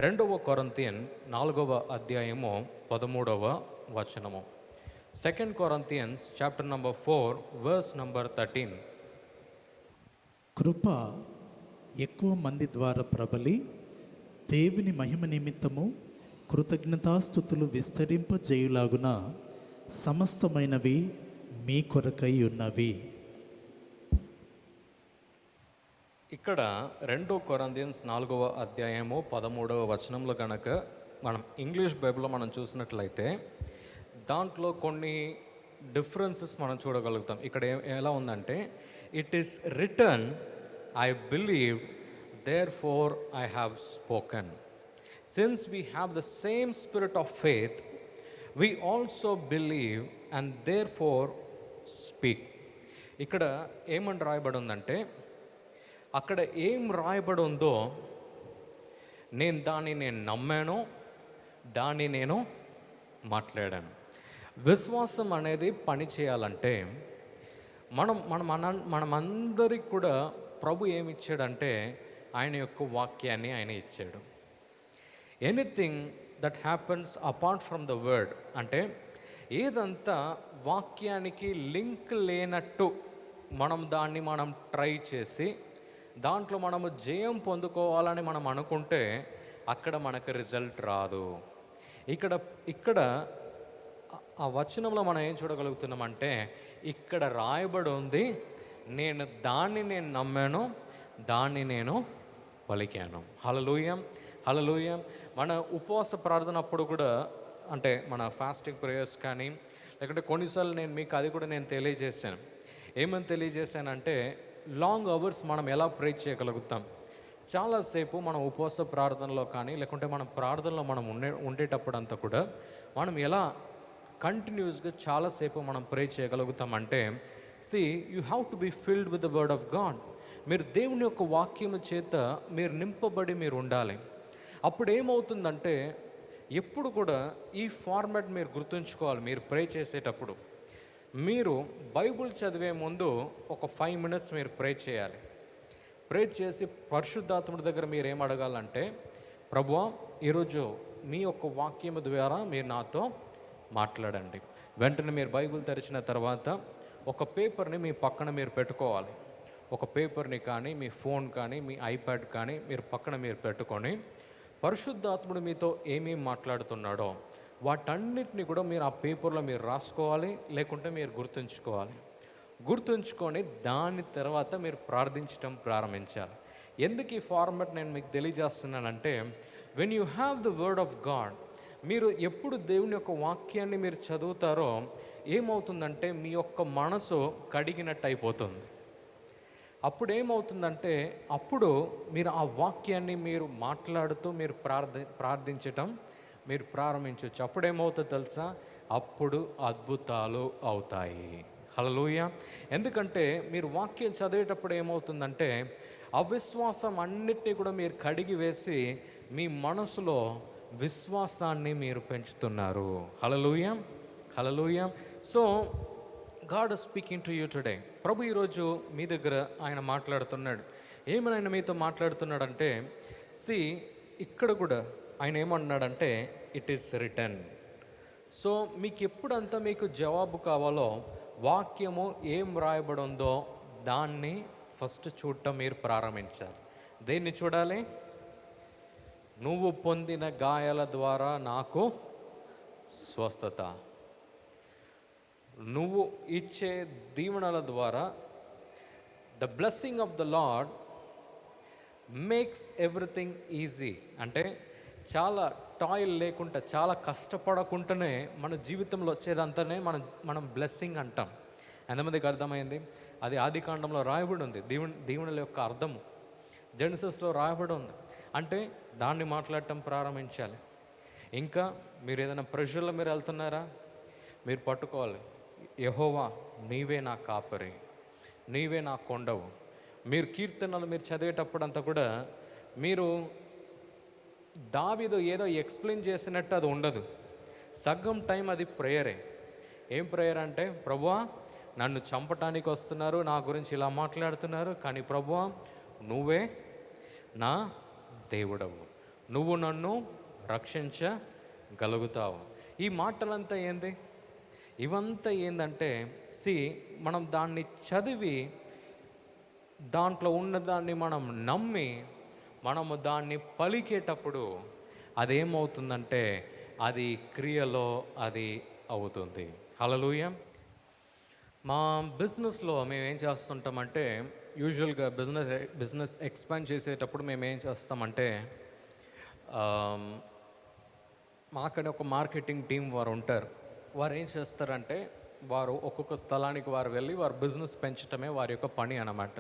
రెండవ కొరింథియన్ 4వ అధ్యాయము 13వ వచనము. 2 Corinthians chapter number 4 verse number 13. కృప ఎక్కువ మంది ద్వారా ప్రబలి దేవుని మహిమ నిమిత్తము కృతజ్ఞతాస్తుతులు విస్తరింపజేయులాగున సమస్తమైనవి మీ కొరకై ఉన్నవి. ఇక్కడ 2 Corinthians 4వ అధ్యాయము 13వ వచనంలో కనుక మనం ఇంగ్లీష్ బైబిల్లో మనం చూసినట్లయితే దాంట్లో కొన్ని డిఫరెన్సెస్ మనం చూడగలుగుతాం. ఇక్కడ ఎలా ఉందంటే, it is written, I believe, therefore I have spoken. Since we have the same spirit of faith, we also believe and therefore speak. ఇక్కడ ఏమని రాయబడి ఉందంటే, అక్కడ ఏం రాయబడి ఉందో నేను నమ్మాను, దాన్ని నేను మాట్లాడాను. విశ్వాసం అనేది పని చేయాలంటే మనమందరికి కూడా ప్రభు ఏమి ఇచ్చాడంటే ఆయన యొక్క వాక్యాన్ని ఆయన ఇచ్చాడు. Anything that happens apart from the word, అంటే ఏదంతా వాక్యానికి లింక్ లేనట్టు దాన్ని మనం ట్రై చేసి దాంట్లో మనము జయం పొందుకోవాలని మనం అనుకుంటే అక్కడ మనకు రిజల్ట్ రాదు. ఇక్కడ ఆ వచనంలో మనం ఏం చూడగలుగుతున్నామంటే, ఇక్కడ రాయబడి ఉంది, నేను నమ్మాను, దాన్ని నేను పలికాను. హల్లెలూయా, హల్లెలూయా. మన ఉపవాస ప్రార్థన అప్పుడు కూడా, అంటే మన ఫాస్టింగ్ ప్రేయర్స్ కానీ, లేకుంటే కొన్నిసార్లు మీకు అది కూడా నేను తెలియజేశాను. ఏమని తెలియజేశానంటే, లాంగ్ అవర్స్ మనం ఎలా ప్రే చేయగలుగుతాం. చాలాసేపు మనం ఉపవాస ప్రార్థనలో కానీ, లేకుంటే మనం ప్రార్థనలో మనం ఉండేటప్పుడు అంతా కూడా మనం ఎలా కంటిన్యూస్గా చాలాసేపు మనం ప్రే చేయగలుగుతామంటే, you have to be filled with the word of God. మీరు దేవుని యొక్క వాక్యము చేత మీరు నింపబడి మీరు ఉండాలి. అప్పుడు ఏమవుతుందంటే, ఎప్పుడు కూడా ఈ ఫార్మాట్ మీరు గుర్తుంచుకోవాలి. మీరు ప్రే చేసేటప్పుడు మీరు బైబుల్ చదివే ముందు ఒక 5 minutes మీరు ప్రే చేయాలి. ప్రే చేసి పరిశుద్ధాత్ముడి దగ్గర మీరు ఏం అడగాలంటే, ప్రభువా, ఈరోజు మీ యొక్క వాక్యము ద్వారా మీరు నాతో మాట్లాడండి. వెంటనే మీరు బైబిల్ తెరిచిన తర్వాత ఒక పేపర్ని మీ పక్కన మీరు పెట్టుకోవాలి. ఒక పేపర్ని కానీ, మీ ఫోన్ కానీ, మీ ఐప్యాడ్ కానీ మీరు పక్కన మీరు పెట్టుకొని, పరిశుద్ధాత్ముడు మీతో ఏమేమి మాట్లాడుతున్నాడో వాటన్నిటిని కూడా మీరు ఆ పేపర్లో మీరు రాసుకోవాలి, లేకుంటే మీరు గుర్తుంచుకొని దాని తర్వాత మీరు ప్రార్థించడం ప్రారంభించాలి. ఎందుకు ఈ ఫార్మాట్ నేను మీకు తెలియజేస్తున్నానంటే, when you have the word of God, మీరు ఎప్పుడు దేవుని యొక్క వాక్యాన్ని మీరు చదువుతారో ఏమవుతుందంటే, మీ యొక్క మనసు కడిగినట్టు అయిపోతుంది. అప్పుడు ఏమవుతుందంటే, అప్పుడు మీరు ఆ వాక్యాన్ని మీరు మాట్లాడుతూ మీరు ప్రార్థించటం మీరు ప్రారంభించవచ్చు. అప్పుడు ఏమవుతుందో తెలుసా? అప్పుడు అద్భుతాలు అవుతాయి. హల్లెలూయా. ఎందుకంటే మీరు వాక్యం చదివేటప్పుడు ఏమవుతుందంటే, అవిశ్వాసం అన్నిటినీ కూడా మీరు కడిగి వేసి మీ మనసులో విశ్వాసాన్ని మీరు పెంచుతున్నారు. Hallelujah, hallelujah. So God is speaking to you today. ప్రభు ఈరోజు మీ దగ్గర ఆయన మాట్లాడుతున్నాడు. ఏమని ఆయన మీతో మాట్లాడుతున్నాడంటే, ఇక్కడ కూడా ఆయన ఏమన్నాడంటే, ఇట్ ఈస్ రిటర్న్. సో మీకు ఎప్పుడంతా మీకు జవాబు కావాలో, వాక్యము ఏం రాయబడి ఉందో దాన్ని ఫస్ట్ చూడటం మీరు ప్రారంభించాలి. దేన్ని చూడాలి? నువ్వు పొందిన గాయాల ద్వారా నాకు స్వస్థత, నువ్వు ఇచ్చే దీవెనల ద్వారా, the blessing of the lord makes everything easy. అంటే చాలా టాయిల్ లేకుండా, చాలా కష్టపడకుండానే మన జీవితంలో వచ్చేదంతానే మనం బ్లెస్సింగ్ అంటాం. ఎంతమందికి అర్థమైంది? అది ఆదికాండంలో రాయబడి ఉంది. దీవెనల యొక్క అర్థము జెనసిస్లో రాయబడి ఉంది. అంటే దాన్ని మాట్లాడటం ప్రారంభించాలి. ఇంకా మీరు ఏదైనా ప్రెషర్లో మీరు వెళ్తున్నారా, మీరు పట్టుకోవాలి, యెహోవా నీవే నా కాపరి, నీవే నా కొండవు. మీరు కీర్తనలు మీరు చదివేటప్పుడు అంతా కూడా మీరు దావీదు ఏదో ఎక్స్ప్లెయిన్ చేసినట్టు అది ఉండదు. సగం టైం అది ప్రేయరే. ఏం ప్రేయర్ అంటే, ప్రభువా నన్ను చంపటానికి వస్తున్నారు, నా గురించి ఇలా మాట్లాడుతున్నారు, కానీ ప్రభువా నువ్వే నా దేవుడవు, నువ్వు నన్ను రక్షించగలుగుతావు. ఈ మాటలంతా ఏంది? ఇవంతా ఏందంటే మనం దాన్ని చదివి దాంట్లో ఉన్నదాన్ని మనం నమ్మి మనము దాన్ని పలికేటప్పుడు అదేమవుతుందంటే అది క్రియలో అది అవుతుంది. హల్లెలూయా. మా బిజినెస్లో మేము ఏం చేస్తుంటామంటే యూజువల్గా బిజినెస్ ఎక్స్పాండ్ చేసేటప్పుడు మేము ఏం చేస్తామంటే మాకనే ఒక మార్కెటింగ్ టీం వారు ఉంటారు. వారు ఏం చేస్తారంటే వారు ఒక్కొక్క స్థలానికి వారు వెళ్ళి వారు బిజినెస్ పెంచడమే వారి యొక్క పని అన్నమాట.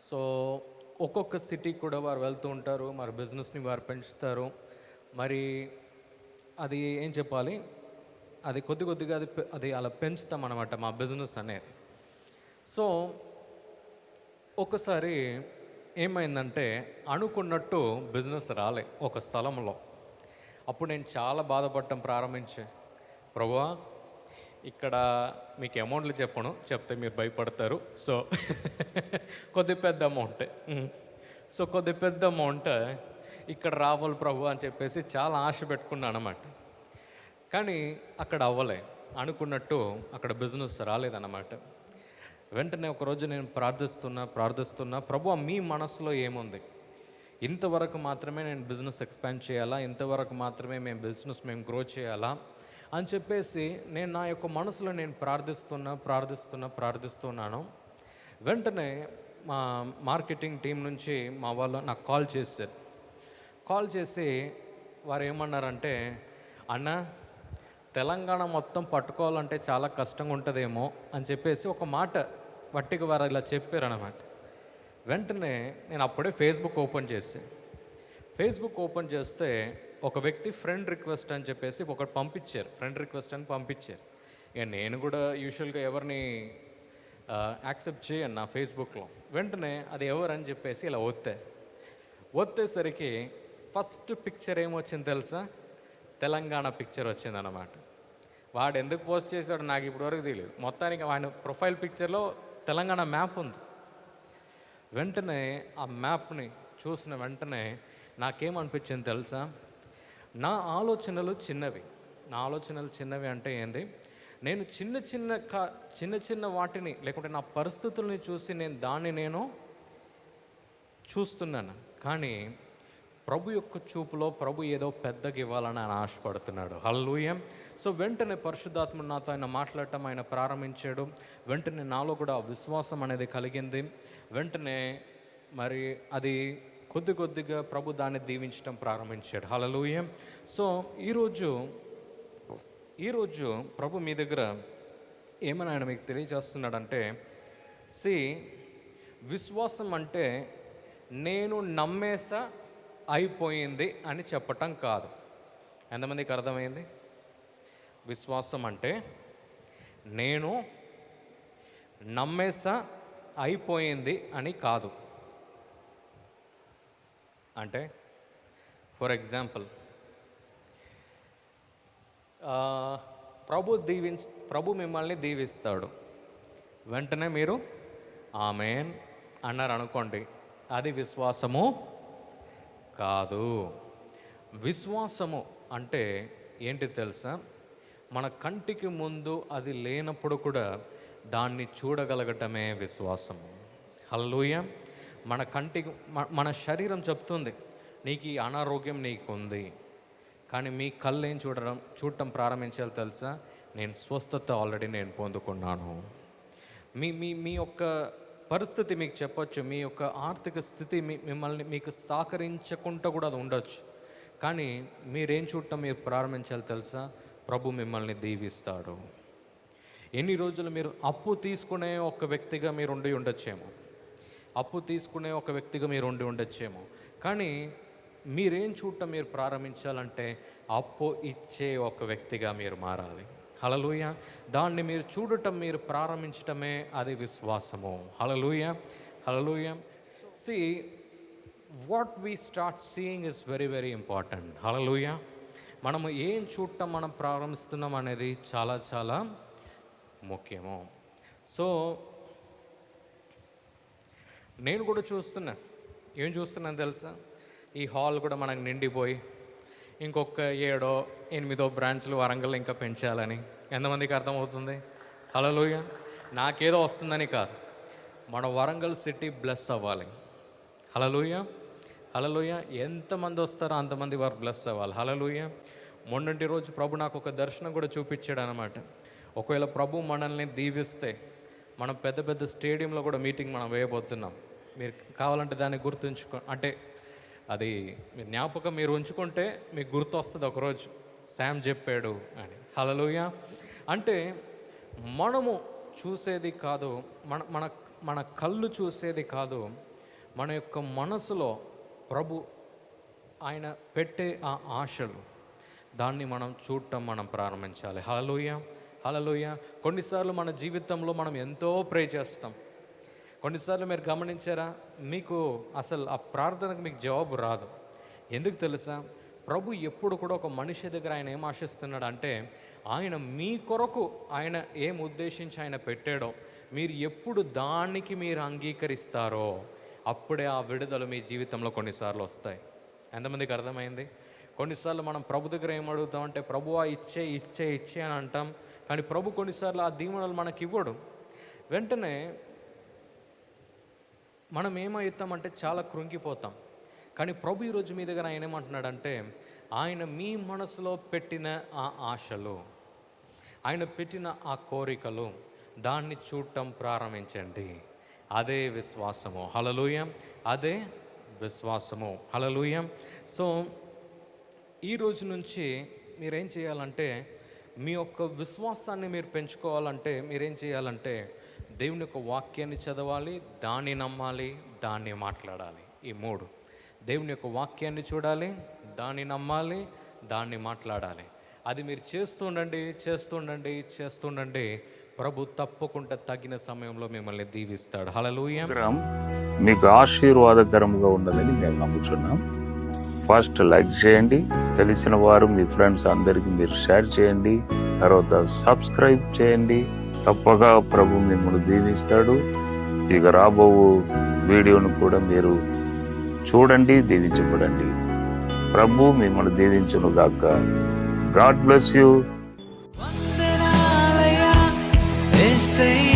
సో ఒక్కొక్క సిటీకి కూడా వారు వెళ్తూ ఉంటారు, మరి బిజినెస్ని వారు పెంచుతారు. మరి అది ఏం చెప్పాలి, అది కొద్ది కొద్దిగా అది అలా పెంచుతాం అన్నమాట మా బిజినెస్ అనేది. సో ఒకసారి ఏమైందంటే అనుకున్నట్టు బిజినెస్ రాలే ఒక స్థలంలో. అప్పుడు నేను చాలా బాధపడటం ప్రారంభించా. ప్రభువా, ఇక్కడ మీకు అమౌంట్లు చెప్పను, చెప్తే మీరు భయపడతారు. సో కొద్ది పెద్ద అమౌంటే. సో కొద్ది పెద్ద అమౌంట్ ఇక్కడ రావాలి ప్రభు అని చెప్పేసి చాలా ఆశ పెట్టుకున్నాను అన్నమాట. కానీ అక్కడ అవ్వలే, అనుకున్నట్టు అక్కడ బిజినెస్ రాలేదన్నమాట. వెంటనే ఒకరోజు నేను ప్రార్థిస్తున్నా, ప్రభువా మీ మనసులో ఏముంది? ఇంతవరకు మాత్రమే నేను బిజినెస్ ఎక్స్పాండ్ చేయాలా, ఇంతవరకు మాత్రమే మేము గ్రో చేయాలా అని చెప్పేసి నేను నా యొక్క మనసులో నేను ప్రార్థిస్తున్నాను. వెంటనే మా మార్కెటింగ్ టీం నుంచి మా వాళ్ళు నాకు కాల్ చేసి వారు ఏమన్నారంటే, అన్న తెలంగాణ మొత్తం పట్టుకోవాలంటే చాలా కష్టంగా ఉంటుందేమో అని చెప్పేసి ఒక మాట వట్టిగా వారు ఇలా చెప్పారన్నమాట. వెంటనే నేను అప్పుడే ఫేస్బుక్ ఓపెన్ చేస్తే ఒక వ్యక్తి ఫ్రెండ్ రిక్వెస్ట్ అని చెప్పేసి ఒకటి పంపించారు, ఫ్రెండ్ రిక్వెస్ట్ అని పంపించారు. ఇక నేను కూడా యూజువల్గా ఎవరిని యాక్సెప్ట్ చేయను నా ఫేస్బుక్లో. వెంటనే అది ఎవరని చెప్పేసి ఇలా ఒత్తేసరికి ఫస్ట్ పిక్చర్ ఏమొచ్చింది తెలుసా? తెలంగాణ పిక్చర్ వచ్చిందన్నమాట. వాడు ఎందుకు పోస్ట్ చేశాడు నాకు ఇప్పటివరకు తెలియదు. మొత్తానికి ఆయన ప్రొఫైల్ పిక్చర్లో తెలంగాణ మ్యాప్ ఉంది. వెంటనే ఆ మ్యాప్ని చూసిన వెంటనే నాకేమనిపించింది తెలుసా? నా ఆలోచనలు చిన్నవి అంటే ఏంది, నేను చిన్న చిన్న వాటిని లేకుంటే నా పరిస్థితుల్ని చూసి నేను చూస్తున్నాను. కానీ ప్రభు యొక్క చూపులో ప్రభు ఏదో పెద్దగా ఇవ్వాలని ఆయన ఆశపడుతున్నాడు. హల్లెలూయా. సో వెంటనే పరిశుద్ధాత్మ నాతో ఆయన మాట్లాడటం ఆయన ప్రారంభించాడు. వెంటనే నాలో కూడా విశ్వాసం అనేది కలిగింది. వెంటనే మరి అది కొద్దిగా ప్రభు దాన్ని దీవించడం ప్రారంభించాడు. హల్లెలూయా. సో ఈరోజు ప్రభు మీ దగ్గర ఏమని ఆయన మీకు తెలియజేస్తున్నాడంటే, విశ్వాసం అంటే నేను నమ్మేసా అయిపోయింది అని చెప్పటం కాదు. ఎంతమందికి అర్థమైంది? విశ్వాసం అంటే నేను నమ్మేసా అయిపోయింది అని కాదు. అంటే ఫర్ ఎగ్జాంపుల్ ప్రభు మిమ్మల్ని దీవిస్తాడు, వెంటనే మీరు ఆమేన్ అన్నారు అనుకోండి, అది విశ్వాసము కాదు. విశ్వాసము అంటే ఏంటి తెలుసా? మన కంటికి ముందు అది లేనప్పుడు కూడా దాన్ని చూడగలగటమే విశ్వాసము. హల్లెలూయా. మన కంటికి మన శరీరం చెప్తుంది నీకు ఈ అనారోగ్యం నీకు ఉంది, కానీ మీ కళ్ళు ఏం చూడటం ప్రారంభించాలి తెలుసా? నేను స్వస్థత ఆల్రెడీ నేను పొందుకున్నాను. మీ యొక్క పరిస్థితి మీకు చెప్పొచ్చు, మీ యొక్క ఆర్థిక స్థితి మీకు సహకరించకుండా కూడా అది ఉండొచ్చు, కానీ మీరేం చూడటం మీరు ప్రారంభించాలి తెలుసా? ప్రభు మిమ్మల్ని దీవిస్తాడు. ఎన్ని రోజులు మీరు అప్పు తీసుకునే ఒక వ్యక్తిగా మీరు ఉండి ఉండొచ్చేమో, కానీ మీరేం చూడటం మీరు ప్రారంభించాలంటే అప్పు ఇచ్చే ఒక వ్యక్తిగా మీరు మారాలి. హల్లెలూయా. దాన్ని మీరు చూడటం మీరు ప్రారంభించటమే అది విశ్వాసము. Hallelujah. Hallelujah. What we start seeing is very very important. Hallelujah. మనము ఏం చూడటం మనం ప్రారంభిస్తున్నాం అనేది చాలా చాలా ముఖ్యము. సో నేను కూడా ఏం చూస్తున్నాను తెలుసా? ఈ హాల్ కూడా మనకు నిండిపోయి ఇంకొక 7 8 బ్రాంచ్లు వరంగల్ ఇంకా పెంచాలని ఎంతమందికి అర్థమవుతుంది? హల్లెలూయా. నాకేదో వస్తుందని కాదు, మన వరంగల్ సిటీ బ్లెస్ అవ్వాలి. హల్లెలూయా, హల్లెలూయా. ఎంతమంది వస్తారో అంతమంది వారు బ్లెస్ అవ్వాలి. హల్లెలూయా. మొన్నటి రోజు ప్రభు నాకు ఒక దర్శనం కూడా చూపించాడు అనమాట. ఒకవేళ ప్రభు మనల్ని దీవిస్తే మనం పెద్ద పెద్ద స్టేడియంలో కూడా మీటింగ్ మనం వేయబోతున్నాం. మీరు కావాలంటే దాన్ని గుర్తుంచుకో, అంటే అది మీ జ్ఞాపకం మీరు ఉంచుకుంటే మీకు గుర్తు వస్తుంది ఒకరోజు శామ్ చెప్పాడు అని. హల్లెలూయా. అంటే మనము చూసేది కాదు, మన మన మన కళ్ళు చూసేది కాదు, మన యొక్క మనసులో ప్రభు ఆయన పెట్టే ఆ ఆశలు, దాన్ని మనం చూడటం మనం ప్రారంభించాలి. హల్లెలూయా, హల్లెలూయా. కొన్నిసార్లు మన జీవితంలో మనం ఎంతో ప్రే చేస్తాం. కొన్నిసార్లు మీరు గమనించారా, మీకు అసలు ఆ ప్రార్థనకు మీకు జవాబు రాదు. ఎందుకు తెలుసా? ప్రభు ఎప్పుడు కూడా ఒక మనిషి దగ్గర ఆయన ఏం ఆశిస్తున్నాడు అంటే, ఆయన మీ కొరకు ఆయన ఏం ఉద్దేశించి ఆయన పెట్టాడో మీరు ఎప్పుడు దానికి మీరు అంగీకరిస్తారో అప్పుడే ఆ విడుదల మీ జీవితంలో కొన్నిసార్లు వస్తాయి. ఎంతమందికి అర్థమైంది? కొన్నిసార్లు మనం ప్రభు దగ్గర ఏం అడుగుతామంటే, ప్రభువా ఇచ్చే ఇచ్చే ఇచ్చే అని అంటాం, కానీ ప్రభు కొన్నిసార్లు ఆ దీవెనలు మనకి ఇవ్వడు. వెంటనే మనం ఏమవుతామంటే చాలా కృంగిపోతాం. కానీ ప్రభు ఈరోజు మీ దగ్గర ఆయన ఏమంటున్నాడంటే, ఆయన మీ మనసులో పెట్టిన ఆ ఆశలు, ఆయన పెట్టిన ఆ కోరికలు, దాన్ని చూడటం ప్రారంభించండి. అదే విశ్వాసము. హల్లెలూయా, అదే విశ్వాసము. హల్లెలూయా. సో ఈ రోజు నుంచి మీరేం చేయాలంటే, మీ యొక్క విశ్వాసాన్ని మీరు పెంచుకోవాలంటే మీరేం చేయాలంటే, దేవుని యొక్క వాక్యాన్ని చదవాలి, దాన్ని నమ్మాలి, దాన్ని మాట్లాడాలి. ఈ 3. దేవుని యొక్క వాక్యాన్ని చూడాలి, దాన్ని నమ్మాలి, దాన్ని మాట్లాడాలి. అది మీరు చేస్తుండండి. ప్రభు తప్పకుండా తగిన సమయంలో మిమ్మల్ని దీవిస్తాడు. హల్లెలూయా. మీకు ఆశీర్వాదకరంగా ఉన్నదని మేము నమ్ముచున్నాం. ఫస్ట్ లైక్ చేయండి, తెలిసిన వారు మీ ఫ్రెండ్స్ అందరికీ మీరు షేర్ చేయండి, తర్వాత సబ్స్క్రైబ్ చేయండి. తప్పగా ప్రభు మిమ్మల్ని దీవిస్తాడు. ఇక రాబో వీడియోను కూడా మీరు చూడండి, దీవించబడండి. ప్రభు మిమ్మల్ని దీవించును గాక. God bless you. వందనాలయ యేసయ్యా.